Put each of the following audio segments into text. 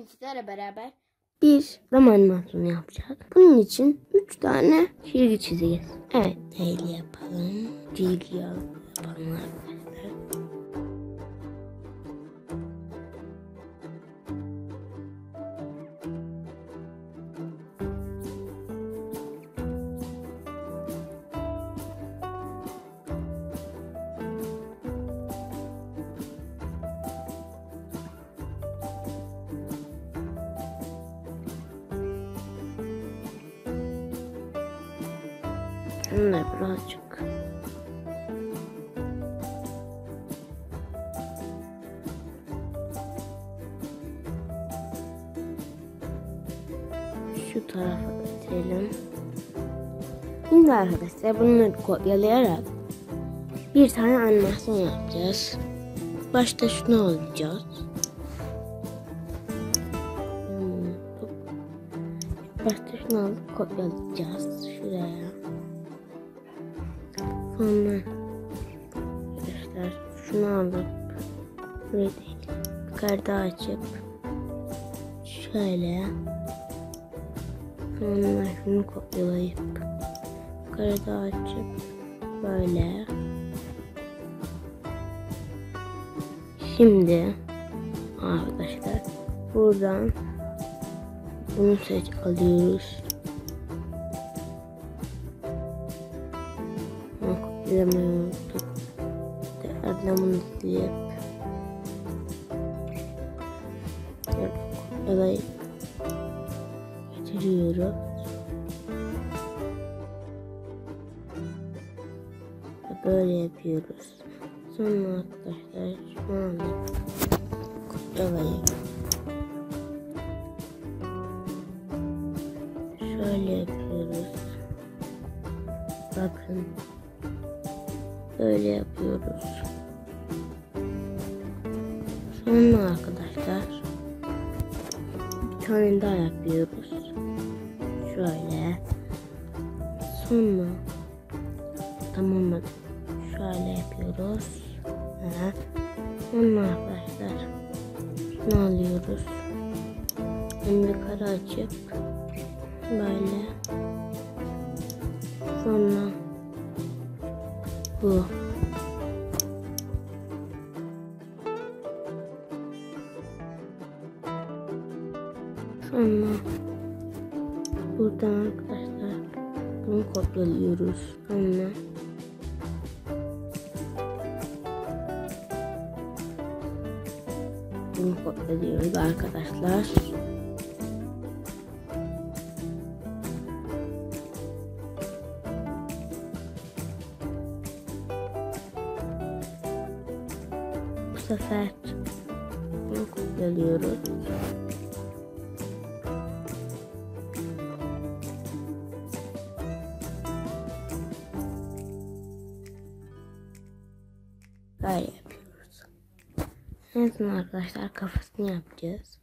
sizlerle beraber bir zıplama animasyonu yapacağız. Bunun için 3 tane çizgi çizeceğiz. Evet, neyle yapalım? Çizgi yapalım arkadaşlar. Şunları birazcık şu tarafa getirelim. Şimdi arkadaşlar bunları kopyalayarak bir tane animasyon yapacağız. Başta şunu alacağız. Başta şunu alıp kopyalayacağız şuraya. Sonra arkadaşlar şunu alıp burayı değil, yukarıda açıp şöyle, sonra şunu kopyalayıp yukarıda açıp böyle. Şimdi arkadaşlar buradan bunu alıyoruz. Kopyalamayı unuttuk. Tekrardan bunu silip kopyalayıp getiriyoruz. Böyle yapıyoruz. Sonra arkadaşlar şu anda kopyalayıp şöyle yapıyoruz. Bakın. Böyle yapıyoruz. Sonra arkadaşlar bir tane daha yapıyoruz. Şöyle. Sonra tamam, şöyle yapıyoruz. Sonra arkadaşlar şunu alıyoruz. Şimdi yukarı açıp böyle. Sonra bu. Sonra buradan arkadaşlar bunu kopyalıyoruz. Sonra bunu kopyalıyoruz arkadaşlar. Bu sefer bunu kopyalıyoruz. Böyle yapıyoruz. En son arkadaşlar kafasını yapacağız.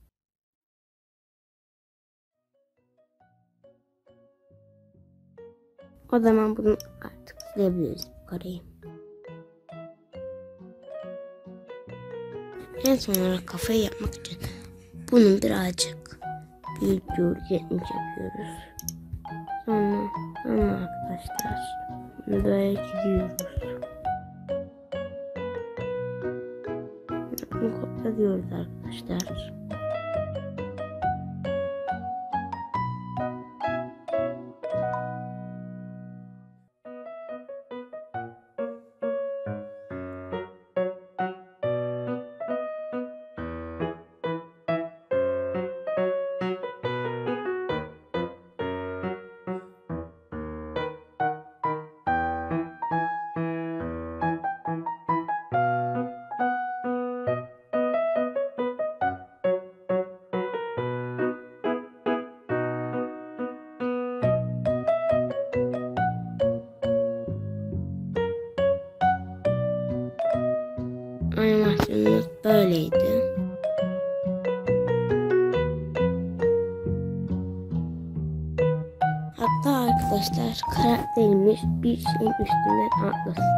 O zaman bunu artık silebiliriz bu kareyi. En son olarak kafayı yapmak için bunu birazcık büyütüyoruz, 70 yapıyoruz. Sonra arkadaşlar bunu böyle çiziyoruz. Bunu kopyalıyoruz arkadaşlar. Animasyonumuz böyleydi. Hatta arkadaşlar karakterimiz bir şeyin üstünden atlasın.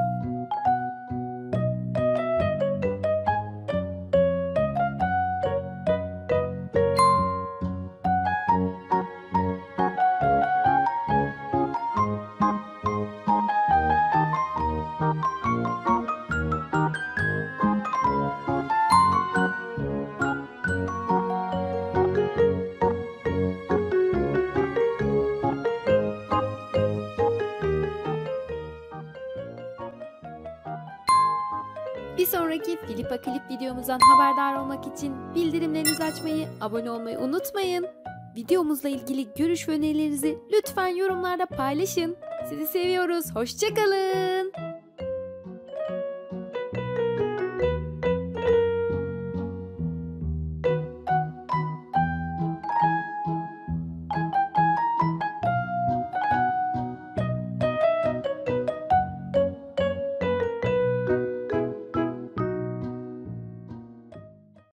Bir sonraki FlipaClip videomuzdan haberdar olmak için bildirimlerinizi açmayı, abone olmayı unutmayın. Videomuzla ilgili görüş ve önerilerinizi lütfen yorumlarda paylaşın. Sizi seviyoruz. Hoşça kalın.